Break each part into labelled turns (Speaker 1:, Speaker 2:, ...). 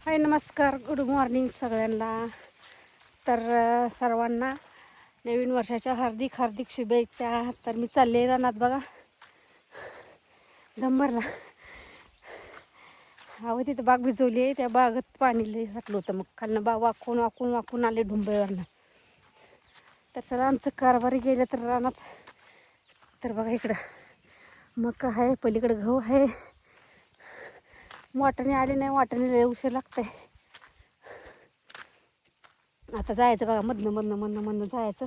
Speaker 1: हाय नमस्कार, good morning सगळ्यांना. तर सर्वांना नवीन वर्षाच्या हार्दिक हार्दिक शुभेच्छा. तर मी चालले रानात बघा, दंबरला. अहो तिथं बाग भिजवली आहे, त्या बागेत पाणी लई साठलं होतं. मग खालनं वाकून वाकून वाकून आले ढुंबळवरनं. तर चला आमचं कारभारी गेले तर रानात. तर बघा इकडं मका आहे, पलीकडं गहू आहे. वाटाणे आले नाही, वाटाणे लई उशीर लागतंय. आता जायचं बघा, मधनं मधनं मधनं मधनं जायचं.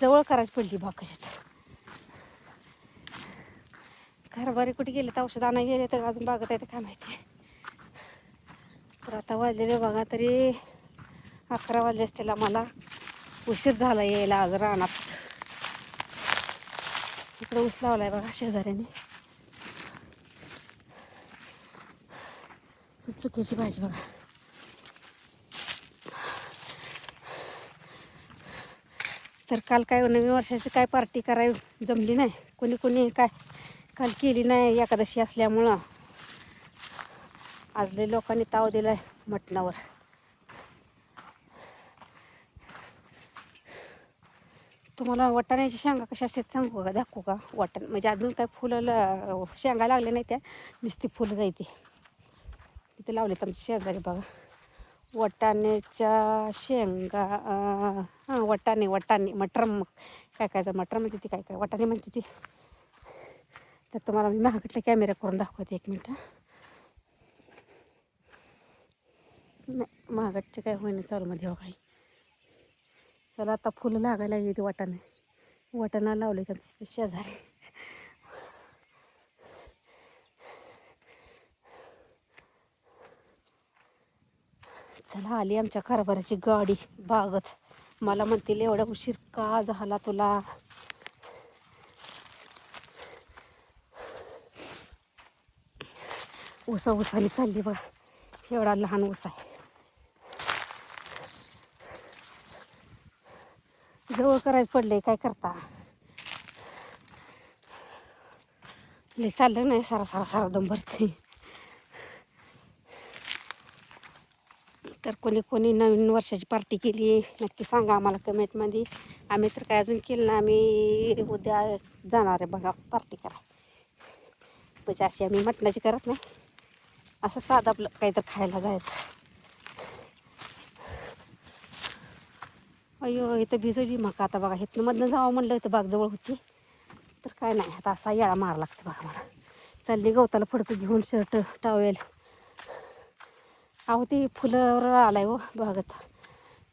Speaker 1: जवळ करायची पडली बा कशीच. कारभारी कुठे गेले तर औषध आणायला गेले तर अजून बागत आहे तर काय माहिती. तर आता वाजलेले बघा तरी 11 वाजले असतील. मला उशीर झाला यायला आज रानात. इकडं ऊस लावलाय बघा शेजाऱ्याने. चुकीची भाजी बघा. तर काल काय नवीन वर्षाची काय पार्टी करायला जमली नाही. कोणी कोणी काय काल केली नाही एकादशी असल्यामुळं. आज लई लोकांनी ताव दिलाय मटणावर. तुम्हाला वाटाण्याची शेंगा कशा असतात सांगू का, दाखवू का? वाटण म्हणजे अजून काय फुलं शेंगा लागल्या नाही, त्या नुसती फुलं जायती. तिथे लावलेत आमच्या शेजारी बघा वाटाण्याच्या शेंगा. हां वाटाणे मटर, मग काय मटर म्हणते ती, काय वाटाणे म्हणते ती. तर तुम्हाला मी महागडल्या कॅमेरा करून दाखवते, 1 मिनटं. नाही महागडचे काय होईना चालूमध्ये हो काही. त्याला आता फुलं लागायला लागली ती वाटाणा लावले त्यांचे शेजारी. चला आली आमच्या कारभाराची गाडी बागत. मला म्हणतील एवढा उशीर का झाला तुला. उसाने चालली बघ. एवढा लहान ऊस आहे. जवळ करायचं पडले, काय करता. लय चाललं नाही, सारा दम भरते. तर कोणी नवीन वर्षाची पार्टी केली नक्की सांगा आम्हाला कमेंटमध्ये. आम्ही तर काय अजून केलं ना. आम्ही उद्या जाणार आहे बघा पार्टी करा. म्हणजे अशी आम्ही मटणाची करत नाही, असं साधं आपलं काहीतरी खायला जायचं. अय्यो इथं भिजवली मका. आता बघा इथनं मधनं जावं म्हणलं, इथं बाग जवळ होती. तर काय नाही, आता असा येळा मारा लागतं बघा मला. चालली गवताला फडकं घेऊन, शर्ट टावेल. अहो ती फुलावर आलाय हो बागत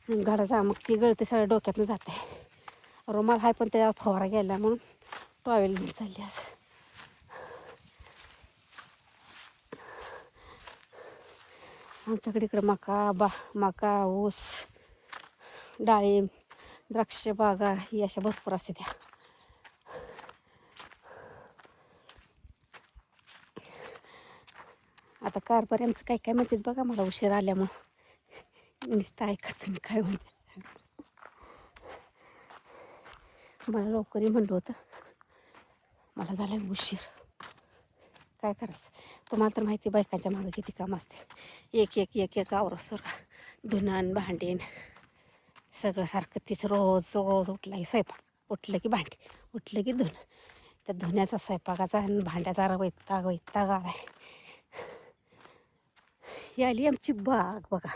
Speaker 1: घडाचा. मग ती गळते सगळ्या डोक्यातनं जाते. रुमाल आहे पण त्या फवारा गेला म्हणून टॉवेल घेऊन चालली आज. आमच्याकडे इकडं मका, ऊस, डाळिंब, द्राक्ष बागा ही अशा भरपूर असते त्या. आता कारभारी आमचं काय म्हणतात बघा, मला उशीर आल्यामुळं. नुसतं ऐका तुम्ही काय म्हणते. मला लवकरही म्हणलं होतं, मला झालं उशीर. काय करायचं, तुम्हाला तर माहिती बायकांच्या मागं किती काम असते. एक आवरसर धुणं भांडीन सगळं सारखं तीच. रोज उठला की स्वयंपाक, उठलं की भांडी, उठलं की धुणं. त्या धुण्याचा, स्वयंपाकाचा आणि भांड्याचा वैताग आलाय. ही आली आमची बाग बघा.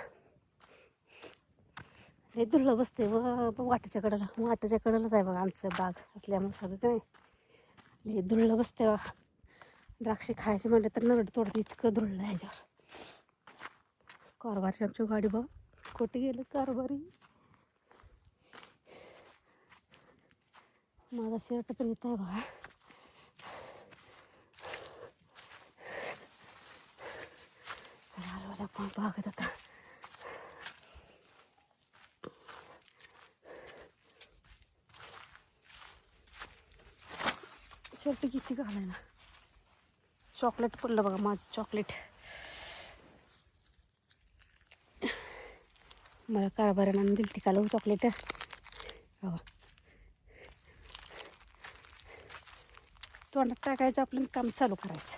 Speaker 1: हे दुर्लभ बसते वाटेच्या कडेलाच आहे बघा आमचं बाग असल्यामुळे. सगळं काय लई दुर्लभ बसते बघा. द्राक्षे खायचे म्हणलं तर नरड तोडते, इतकं धुळलं आहे ह्याच्यावर. कारभारी आमची गाडी बघ कुठे गेलं कारभारी. माझा शर्ट तर येत आहे बघा. चला आलो पण बागत आता. शर्ट किती घालायला. चॉकलेट पडलं बघा माझं चॉकलेट. मला कारभाऱ्यानं दिली ती काल चॉकलेट. हो तोंडात टाकायचं, आपलं काम चालू करायचं.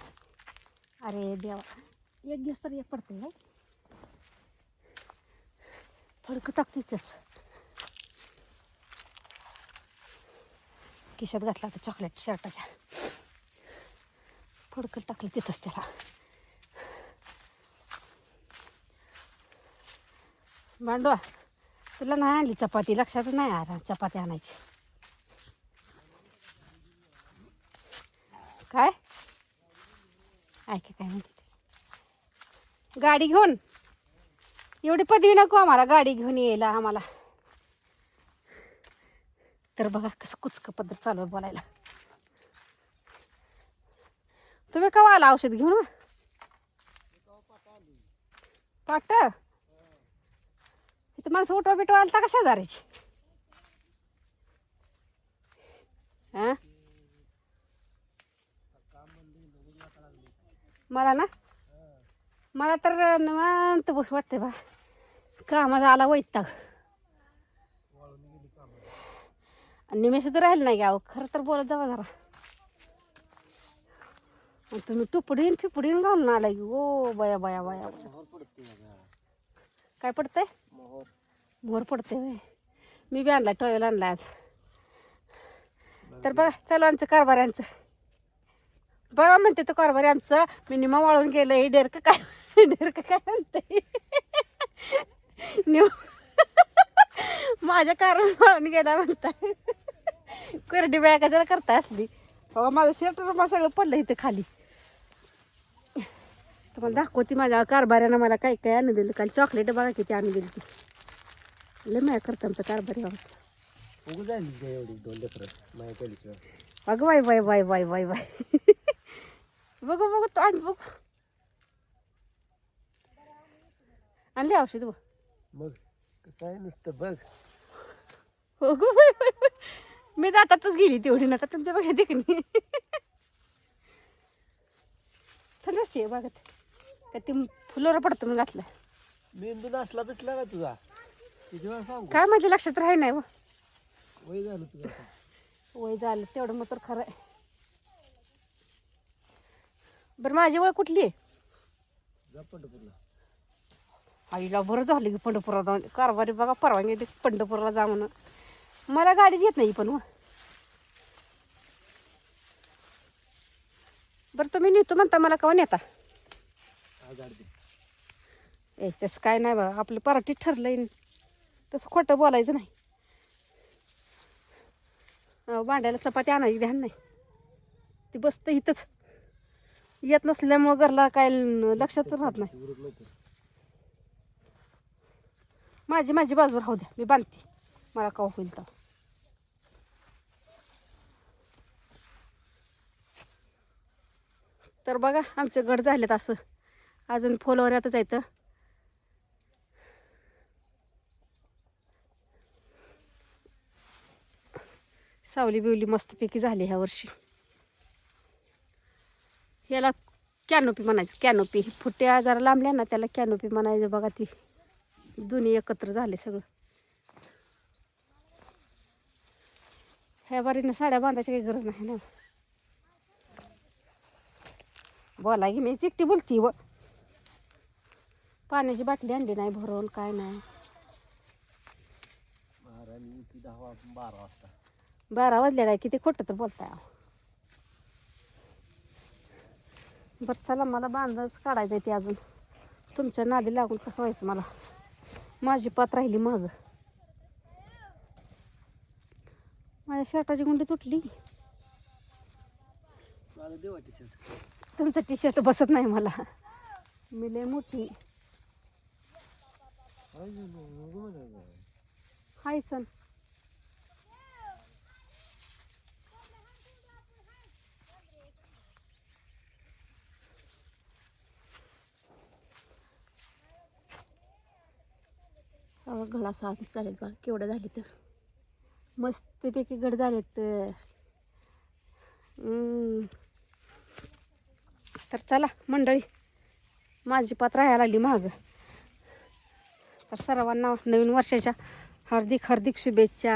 Speaker 1: अरे देवा, एक दिवस तर एक पडते काय फडकं टाकते तर खिशात घातला तर चॉकलेट शर्टाच्या फडकं टाकलं तिथंच त्याला. मांडवा तुला नाही आणली चपाती, लक्षातच नाही आला चपाती आणायची. काय ऐक काय म्हणते ते. गाडी घेऊन एवढी पदवी नको आम्हाला गाडी घेऊन यायला आम्हाला. तर बघा कसं कुचकं पद्धत चालू आहे बोलायला. तुम्ही केव्हा आला औषध घेऊन? पाट इथं माणसं उठवा बिटवा आलता का शेजारीची? हां मला ना मला तर निवांत बस वाटते बा. कामाचा आला वैताग. निमेष तर राहिलं नाही गाव खरं तर बोलत जावा जरा. तुम्ही टुपडीन फिपडीन घालून आला की ओ बया बया बया. काय पडतंय? मोहर पडते होय. मी बी आणला टॉवेल आणला आज. तर बघा चालू आमचं कारभाऱ्यांचं. बघा म्हणते तर कारभारी आमचं मिनिमा वाळून गेलं. हे डेरकं काय डेरकं काय म्हणते माझ्या कारभार वाळून गेला म्हणताय. करडी बॅगा जरा करता असली बाबा. माझं शर्ट मला सगळं पडलं इथं खाली. तुम्हाला दाखवते माझ्या कारभाऱ्यानं मला काय काय आणून दिलं. काल चॉकलेट बघा किती आणून दिली ती. लय माया करतं आमचं कारभारी बाबा. अगं bye bye bye bye bye bye. बघू बघू तो आण बघू. आणली औषध
Speaker 2: मग कसं आहे नुसतं बघ.
Speaker 1: हो गो बाय बाय बाय. मी दातातच गेली तेवढी ना तर तुमच्यापेक्षा तिकणी थंड असते बघत का ती फुलोरा पडतो मी घातलं.
Speaker 2: मेंदू नसला बसला का तुझा किती वेळा सांगू.
Speaker 1: काय माझ्या लक्षात राही नाही.
Speaker 2: वय झालं तुझं आता.
Speaker 1: वय झालं तेवढं मग तर खरं आहे. बरं माझी ओळख कुठली आहे?
Speaker 2: जा पंढरपूरला.
Speaker 1: आईला बरं झालं की पंढरपूरला जाऊन. कारभारी बघा परवानगी दिली पंढरपूरला जा म्हणून. मला गाडीच येत नाही पण मग. बरं तुम्ही नेतो म्हणता मला केव्हा नेता? ए तसं काय नाही बघा आपलं पराठी ठरलंय तसं खोटं बोलायचं नाही. भांड्याला चपाती आणायची ध्यान नाही. ती बसतं इथंच येत नसल्यामुळं घरला काय लक्षातच राहत नाही. माझी बाजू राहू द्या मी बांधते. मला केव्हा होईल तर. तर बघा आमचे गड झालेत असं. अजून फॉलोअरच आहेत. सावली बिवली मस्तपैकी झाली ह्या वर्षी. याला कॅनोपी म्हणायचं. कॅनोपी फुट्या जरा लांबल्या ना त्याला कॅनोपी म्हणायचं. बघा ती दोन्ही एकत्र झाले सगळं. ह्या बारीनं साड्या बांधायची काही गरज नाही ना. बोला की मी चिकटी बोलती व. पाण्याची बाटली आणली नाही भरून काय नाही. 12 वाजले काय किती खोटं तर बोलताय. बरं चला मला बांधाच काढायचं आहे ते अजून. तुमच्या नादी लागून कसं व्हायचं मला. माझी पात राहिली मागं. माझ्या शर्टाची गुंडी तुटली. तुमचं टी शर्ट बसत नाही मला. मी लय मोठी हाय चल. घडा साफ चालेल बघा केवढं झाले तर. मस्तपैकी घड झालेत. तर चला मंडळी माझी पात राहायला लागली महाग. तर सर्वांना नवीन वर्षाच्या हार्दिक हार्दिक शुभेच्छा.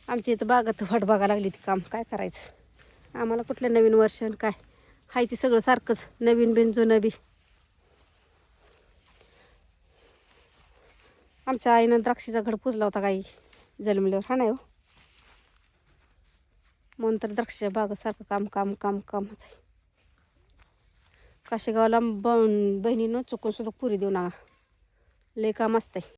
Speaker 1: आमच्या इथं बागात वाट बघायला लागली ती काम काय करायचं. आम्हाला कुठलं नवीन वर्ष काय हाय ती सगळं सारखंच. नवीन बिन जुनं बी आमच्या आईनं द्राक्षीचा घड पुजला होता काही जन्मल्यावर हा नाही हो. म्हणून तर द्राक्षाच्या बागासारखं काम काम काम कामच आहे. काशेगावला बहिणीनं चुकून सुद्धा पुरी देऊ नका, लय काम असतंय.